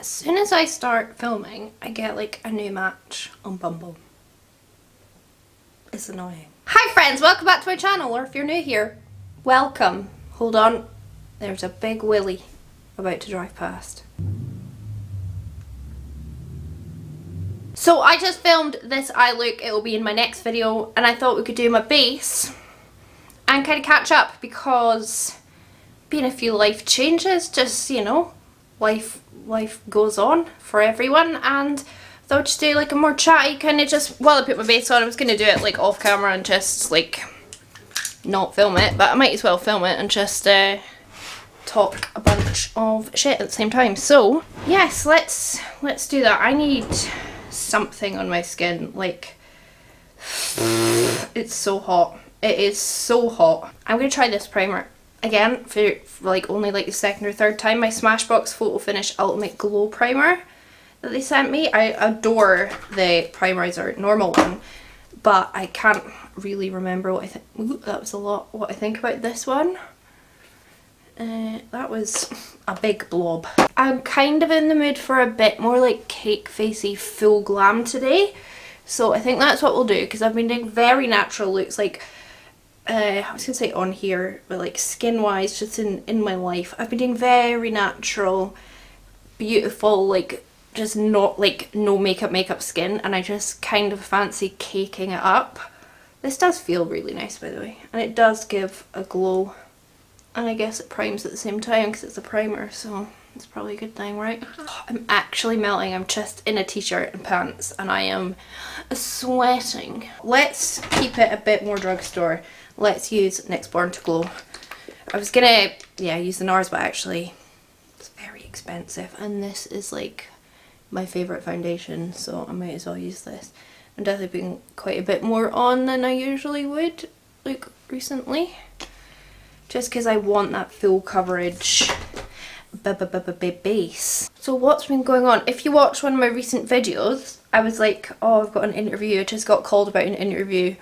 As soon as I start filming, I get like a new match on Bumble. It's annoying. Hi friends, welcome back to my channel, or if you're new here, welcome. Hold on, there's a big willy about to drive past. So I just filmed this eye look, it will be in my next video, and I thought we could do my base and kind of catch up because been a few life changes, just, you know, life goes on for everyone, and I thought I'd just do like a more chatty kind of, just while I put my base on. I was going to do it like off camera and just like not film it, but I might as well film it and just talk a bunch of shit at the same time. So yes, let's do that. I need something on my skin, like it's so hot. It is so hot. I'm going to try this primer again for like only like the second or third time, my Smashbox Photo Finish Ultimate Glow Primer that they sent me. I adore the primerizer normal one, but I can't really remember what I think. Ooh, that was a lot. What I think about this one. That was a big blob. I'm kind of in the mood for a bit more like cake facey full glam today, so I think that's what we'll do, because I've been doing very natural looks, like I was gonna say on here, but like skin wise, just in my life, I've been doing very natural, beautiful, like just not like no makeup skin, and I just kind of fancy caking it up. This does feel really nice, by the way, and it does give a glow, and I guess it primes at the same time because it's a primer, so it's probably a good thing, right? I'm actually melting. I'm just in a t-shirt and pants and I am sweating. Let's keep it a bit more drugstore. Let's use NYX Born to Glow. I was gonna, yeah, use the NARS, but actually it's very expensive, and this is like my favourite foundation, so I might as well use this. I'm definitely putting quite a bit more on than I usually would, like recently, just because I want that full coverage base. So what's been going on? If you watch one of my recent videos, I was like, oh, I've got an interview. I just got called about an interview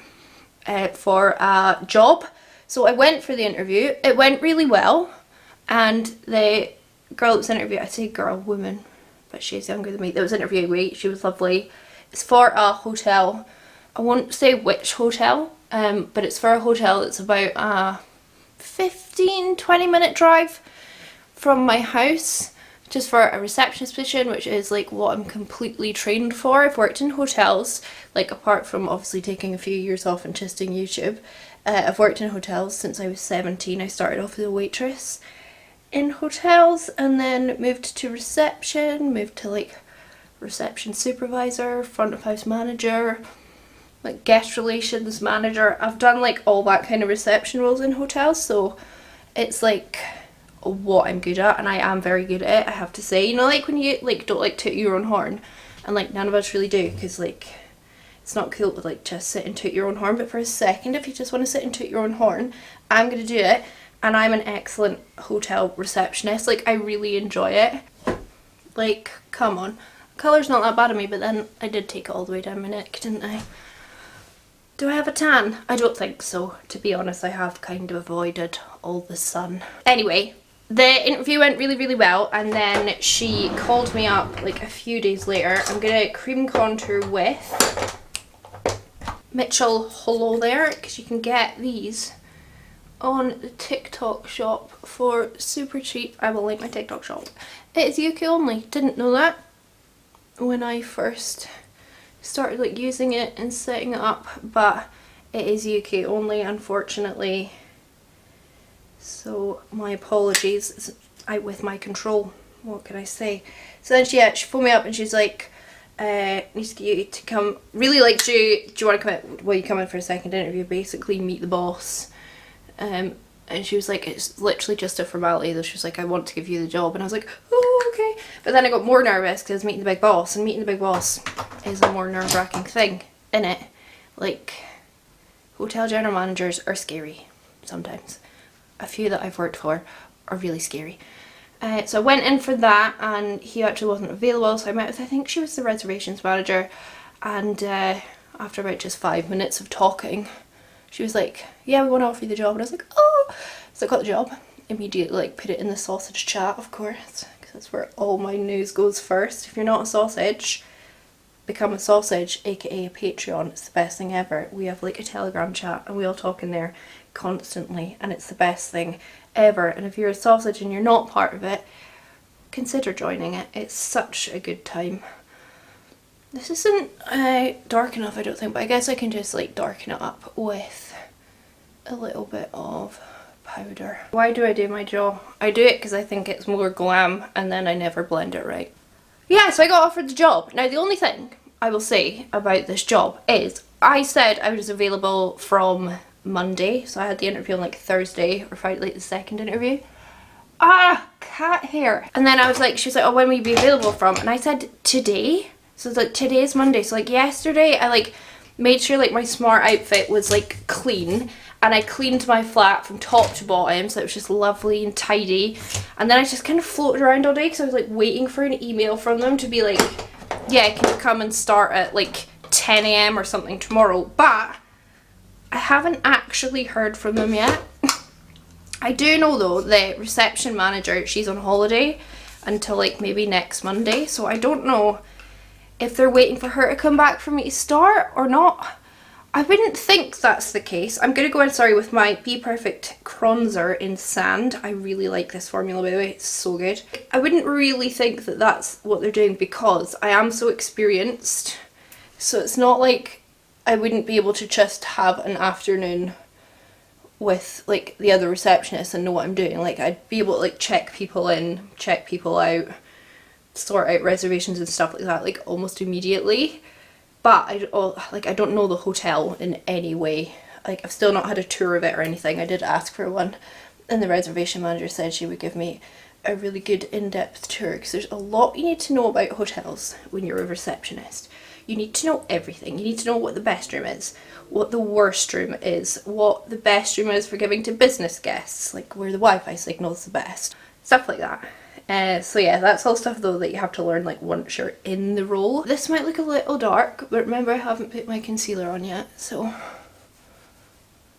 for a job. So I went for the interview. It went really well, and the girl that was interviewing, I say girl, woman, but she's younger than me, that was interviewing me, she was lovely. It's for a hotel. I won't say which hotel, but it's for a hotel that's about a 15-20 minute drive from my house, just for a receptionist position, which is like what I'm completely trained for. I've worked in hotels, like apart from obviously taking a few years off and just doing YouTube. I've worked in hotels since I was 17. I started off as a waitress in hotels and then moved to reception, moved to like reception supervisor, front of house manager, like guest relations manager. I've done like all that kind of reception roles in hotels, so it's like what I'm good at, and I am very good at it, I have to say. You know, like when you like don't like toot your own horn, and like none of us really do, because like it's not cool to like just sit and toot your own horn, but for a second, if you just want to sit and toot your own horn, I'm gonna do it, and I'm an excellent hotel receptionist. Like I really enjoy it. Like come on, colour's not that bad on me, but then I did take it all the way down my neck, didn't I? Do I have a tan? I don't think so, to be honest. I have kind of avoided all the sun. Anyway, the interview went really well, and then she called me up like a few days later. I'm gonna cream contour with Mitchell HOLLO there, because you can get these on the TikTok shop for super cheap. I will link my TikTok shop. It is UK only. Didn't know that when I first started like using it and setting it up, but it is UK only, unfortunately. So my apologies, it's out with my control, what can I say. So then she phoned me up and she's like, needs to get you to come, really like, do you want to come in, will you come in for a second interview, basically meet the boss. And she was like, it's literally just a formality, though. She was like, I want to give you the job, and I was like, oh okay. But then I got more nervous because I was meeting the big boss, and meeting the big boss is a more nerve-wracking thing, innit? Like, hotel general managers are scary sometimes. A few that I've worked for are really scary. So I went in for that, and he actually wasn't available, so I met with, I think she was the reservations manager, and after about just 5 minutes of talking, she was like, yeah, we want to offer you the job, and I was like, oh! So I got the job, immediately like put it in the sausage chat, of course, because because that's where all my news goes first. If you're not a sausage, become a sausage, aka a Patreon. It's the best thing ever. We have like a Telegram chat and we all talk in there constantly, and it's the best thing ever. And if you're a sausage and you're not part of it, consider joining it. It's such a good time. This isn't dark enough, I don't think, but I guess I can just like darken it up with a little bit of powder. Why do I do my jaw? I do it because I think it's more glam, and then I never blend it right. Yeah, so I got offered the job. Now the only thing I will say about this job is I said I was available from Monday, so I had the interview on like Thursday or Friday, like the second interview. Ah, cat hair. And then I was like, she was like, oh, when will you be available from? And I said today. So it's like, today's Monday. So like yesterday I like made sure like my smart outfit was like clean, and I cleaned my flat from top to bottom so it was just lovely and tidy. And then I just kind of floated around all day because I was like waiting for an email from them to be like, yeah, can you come and start at like 10 AM or something tomorrow? But I haven't actually heard from them yet. I do know though the reception manager, she's on holiday until like maybe next Monday, so I don't know if they're waiting for her to come back for me to start or not. I wouldn't think that's the case. I'm going to go in, sorry, with my BPERFECT CRONZER in sand. I really like this formula, by the way. It's so good. I wouldn't really think that that's what they're doing because I am so experienced. So it's not like I wouldn't be able to just have an afternoon with like the other receptionists and know what I'm doing. Like I'd be able to like check people in, check people out, sort out reservations and stuff like that, like almost immediately. But I don't know the hotel in any way. Like I've still not had a tour of it or anything. I did ask for one, and the reservation manager said she would give me a really good in-depth tour because there's a lot you need to know about hotels when you're a receptionist. You need to know everything. You need to know what the best room is, what the worst room is, what the best room is for giving to business guests, like where the Wi-Fi signal is the best, stuff like that. So yeah, that's all stuff though that you have to learn like once you're in the role. This might look a little dark, but remember I haven't put my concealer on yet, so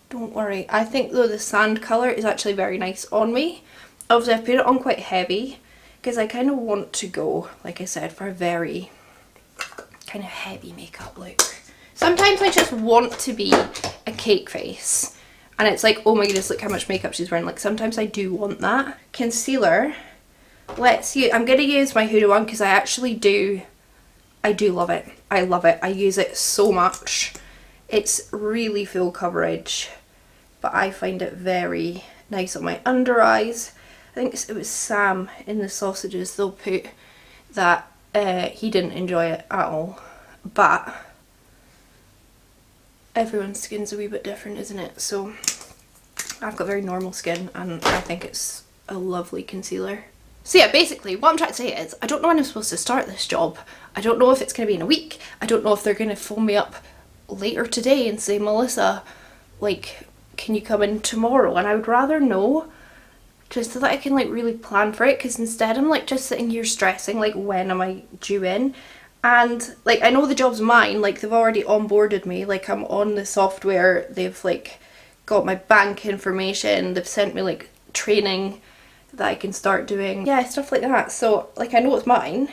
don't worry. I think though the sand colour is actually very nice on me. Obviously I've put it on quite heavy because I kind of want to go, like I said, for a very kind of heavy makeup look. Sometimes I just want to be a cake face and it's like, oh my goodness, look how much makeup she's wearing. Like sometimes I do want that. Concealer. Let's see, I'm going to use my HUDA one because I do love it. I love it. I use it so much. It's really full coverage, but I find it very nice on my under eyes. I think it was Sam in the sausages, they'll put that he didn't enjoy it at all, but everyone's skin's a wee bit different, isn't it? So I've got very normal skin and I think it's a lovely concealer. So yeah, basically what I'm trying to say is I don't know when I'm supposed to start this job. I don't know if it's going to be in a week. I don't know if they're going to phone me up later today and say, Melissa, like, can you come in tomorrow? And I would rather know, just so that I can like really plan for it, because instead I'm like just sitting here stressing like when am I due in. And like I know the job's mine, like they've already onboarded me, like I'm on the software, they've like got my bank information, they've sent me like training that I can start doing, yeah, stuff like that. So like I know it's mine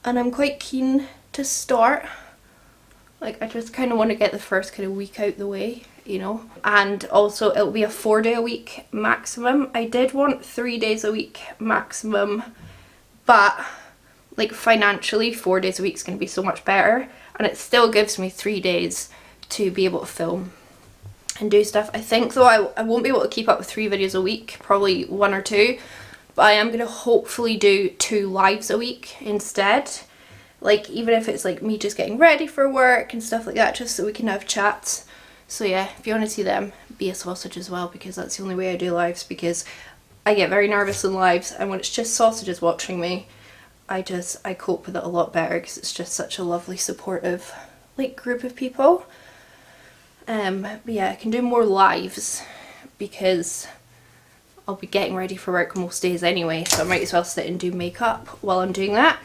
and I'm quite keen to start. Like I just kind of want to get the first kind of week out the way, you know. And also it'll be a 4-day a week maximum. I did want 3 days a week maximum, but like financially 4 days a week is going to be so much better, and it still gives me 3 days to be able to film and do stuff. I think though I won't be able to keep up with 3 videos a week, probably 1 or 2, but I am going to hopefully do 2 lives a week instead. Like even if it's like me just getting ready for work and stuff like that, just so we can have chats. So yeah, if you want to see them, be a sausage as well, because that's the only way I do lives, because I get very nervous in lives, and when it's just sausages watching me, I cope with it a lot better because it's just such a lovely supportive like group of people. But yeah, I can do more lives because I'll be getting ready for work most days anyway, so I might as well sit and do makeup while I'm doing that.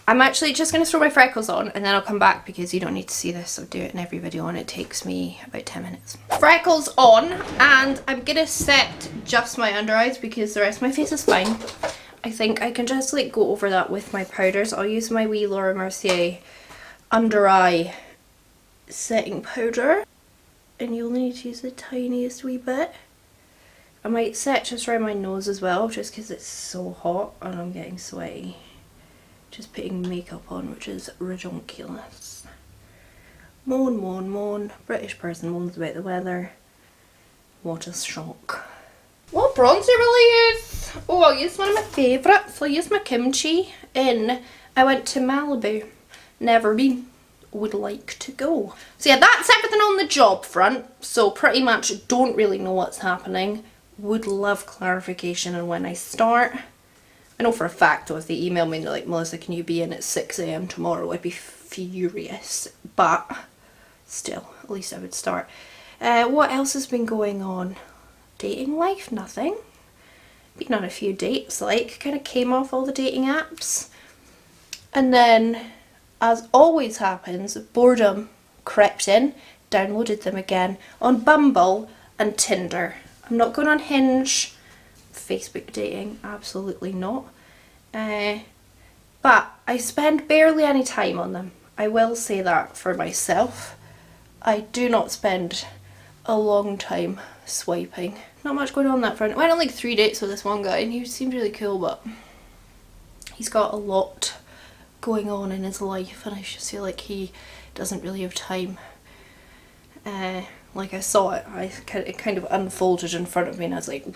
I'm actually just going to throw my freckles on and then I'll come back because you don't need to see this. I'll do it in every video and it takes me about 10 minutes. Freckles on, and I'm going to set just my under eyes because the rest of my face is fine. I think I can just like go over that with my powders. I'll use my wee Laura Mercier under eye setting powder, and you'll need to use the tiniest wee bit. I might set just around my nose as well, just because it's so hot and I'm getting sweaty. Just putting makeup on, which is ridiculous. Moan, moan, moan. British person moans about the weather. What a shock. What bronzer will I use? Oh, I'll use one of my favourites. I'll use my Kimchi in I Went to Malibu. Never been. Would like to go. So yeah, that's everything on the job front. So pretty much don't really know what's happening. Would love clarification on when I start. I know for a fact though, if they email me and they're like, Melissa, can you be in at 6 AM tomorrow? I'd be furious. But still, at least I would start. What else has been going on? Dating life? Nothing. Been on a few dates, like, kind of came off all the dating apps. And then, as always happens, boredom crept in, downloaded them again on Bumble and Tinder. I'm not going on Hinge, Facebook dating, absolutely not. But I spend barely any time on them. I will say that for myself. I do not spend a long time swiping. Not much going on that front. I went on like 3 dates with this one guy and he seemed really cool, but he's got a lot going on in his life and I just feel like he doesn't really have time. Like I saw it, it kind of unfolded in front of me and I was like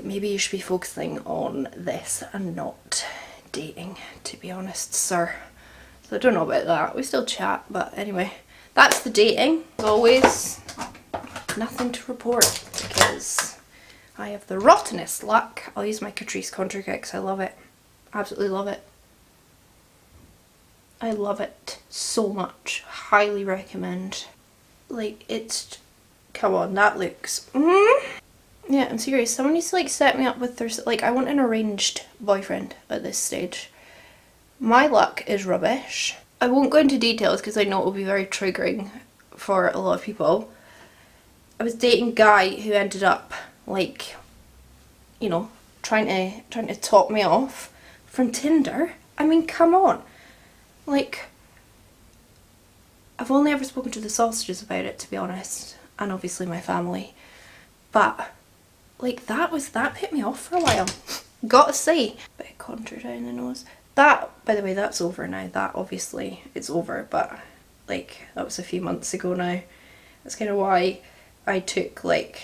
maybe you should be focusing on this and not dating, to be honest, sir. So I don't know about that. We still chat, but anyway, that's the dating. As always, nothing to report because I have the rottenest luck. I'll use my Catrice contour kit because I love it. Absolutely love it. I love it so much. Highly recommend. Like, it's... Come on, that looks... Yeah, I'm serious. Someone needs to like set me up with their... Like, I want an arranged boyfriend at this stage. My luck is rubbish. I won't go into details because I know it will be very triggering for a lot of people. I was dating a guy who ended up like, you know, trying to talk me off from Tinder. I mean, come on. Like, I've only ever spoken to the sausages about it, to be honest, and obviously my family. But like that put me off for a while. Gotta say, bit of contour down the nose. That, by the way, that's over now. That obviously it's over, but like that was a few months ago now. That's kind of why I took like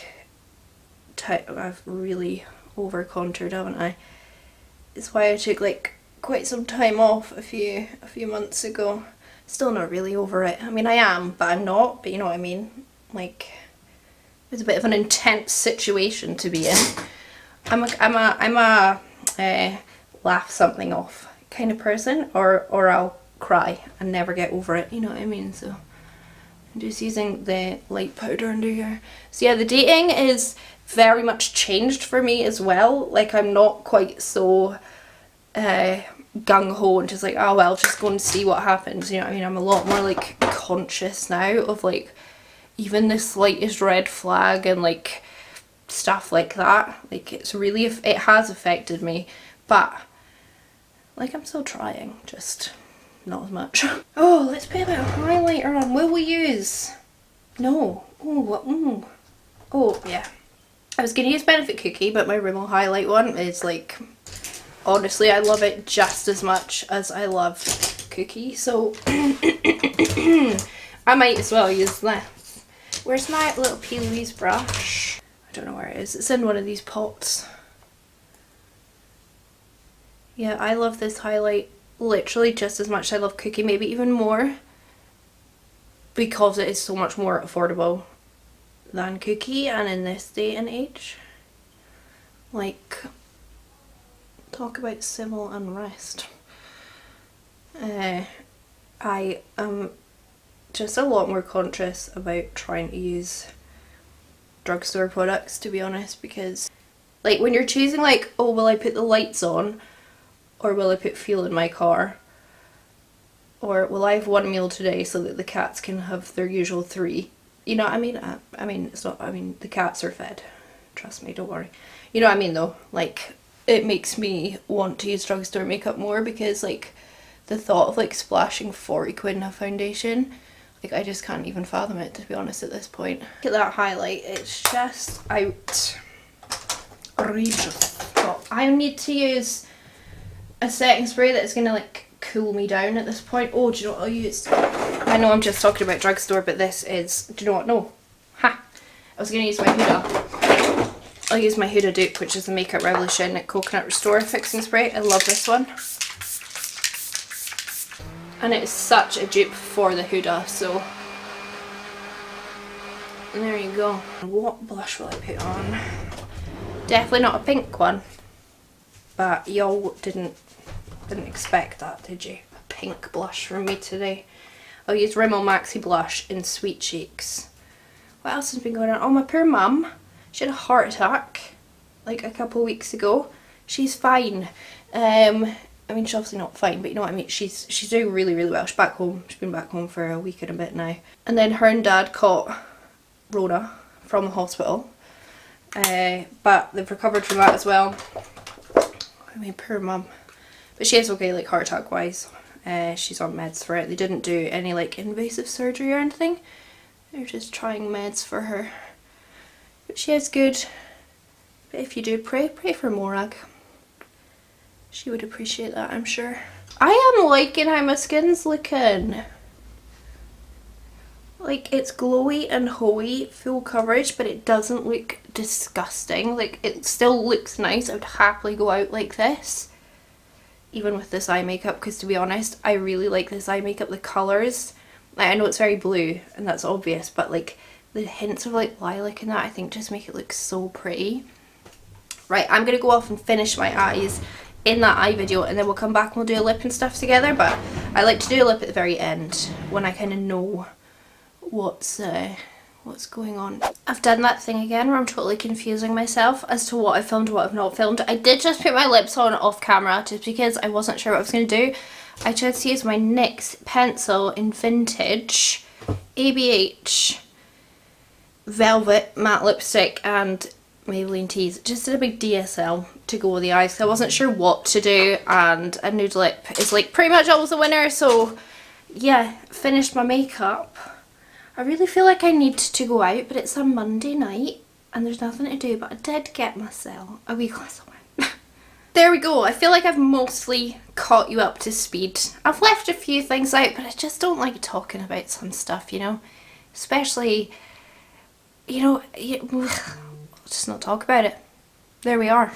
I've really over contoured, haven't I? It's why I took like quite some time off a few months ago. Still not really over it. I mean, I am, but I'm not. But you know what I mean. Like, it's a bit of an intense situation to be in. I'm a laugh something off kind of person, or I'll cry and never get over it. You know what I mean? So I'm just using the light powder under here. So yeah, the dating is very much changed for me as well. Like, I'm not quite so gung-ho and just like, oh well, just go and see what happens. You know what I mean? I'm a lot more like conscious now of like even the slightest red flag and like stuff like that. Like, it's really, it has affected me, but like I'm still trying, just not as much. Oh, let's put a bit of highlighter on. Will we use? No. Oh, oh yeah. I was gonna use Benefit Cookie, but my Rimmel highlight one is like, honestly, I love it just as much as I love Cookie, so I might as well use this. Where's my little P. Louise brush? I don't know where it is. It's in one of these pots. Yeah, I love this highlight literally just as much as I love Cookie, maybe even more, because it is so much more affordable than Cookie, and in this day and age, like, talk about civil unrest. I am just a lot more conscious about trying to use drugstore products, to be honest, because like when you're choosing like, oh, will I put the lights on or will I put fuel in my car, or will I have one meal today so that the cats can have their usual 3, you know what I mean? I mean, it's not, I mean, the cats are fed, trust me, don't worry. You know what I mean though, like, it makes me want to use drugstore makeup more, because like the thought of like splashing 40 quid in a foundation, like I just can't even fathom it, to be honest, at this point. Look at that highlight, it's just outrageous. But I need to use a setting spray that's gonna like cool me down at this point. Oh, do you know what I'll use? I know I'm just talking about drugstore, but this is, do you know what? No. Ha! I was gonna use my Huda. I'll use my Huda dupe, which is the Makeup Revolution Coconut Restore Fixing Spray. I love this one. And it is such a dupe for the Huda, so there you go. What blush will I put on? Definitely not a pink one, but y'all didn't expect that, did you? A pink blush from me today. I'll use Rimmel Maxi Blush in Sweet Cheeks. What else has been going on? Oh, my poor mum. She had a heart attack like a couple of weeks ago. She's fine. I mean, she's obviously not fine, but you know what I mean. She's doing really, really well. She's back home. She's been back home for a week and a bit now. And then her and dad caught Rona from the hospital. But they've recovered from that as well. I mean, poor mum. But she is okay, like heart attack wise. She's on meds for it. They didn't do any like invasive surgery or anything. They're just trying meds for her. But she is good. But if you do pray for Morag. She would appreciate that, I'm sure. I am liking how my skin's looking. Like, it's glowy and hoey, full coverage, but it doesn't look disgusting. Like, it still looks nice. I would happily go out like this, even with this eye makeup, because to be honest, I really like this eye makeup. The colours, like, I know it's very blue, and that's obvious, but like, the hints of like lilac in that, I think just make it look so pretty. Right, I'm going to go off and finish my eyes in that eye video, and then we'll come back and we'll do a lip and stuff together, but I like to do a lip at the very end, when I kind of know what's going on. I've done that thing again where I'm totally confusing myself as to what I filmed and what I've not filmed. I did just put my lips on off camera just because I wasn't sure what I was going to do. I chose to use my NYX pencil in Vintage ABH Velvet matte lipstick and Maybelline Tease. Just did a big DSL to go with the eyes, so I wasn't sure what to do, and a nude lip is like pretty much always a winner. So yeah, finished my makeup. I really feel like I need to go out, but it's a Monday night and there's nothing to do, but I did get myself a wee glass of wine. There we go. I feel like I've mostly caught you up to speed. I've left a few things out, but I just don't like talking about some stuff, you know, especially, you know, just not talk about it. There we are.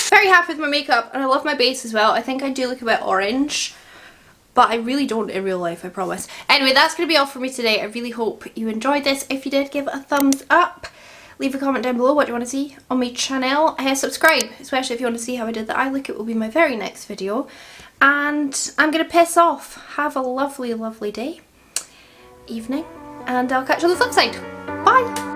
Very happy with my makeup, and I love my base as well. I think I do look a bit orange, but I really don't in real life, I promise. Anyway, that's going to be all for me today. I really hope you enjoyed this. If you did, give it a thumbs up. Leave a comment down below what you want to see on my channel. Subscribe, especially if you want to see how I did the eye look. It will be my very next video. And I'm going to piss off. Have a lovely, lovely day, evening, and I'll catch you on the flip side. Bye!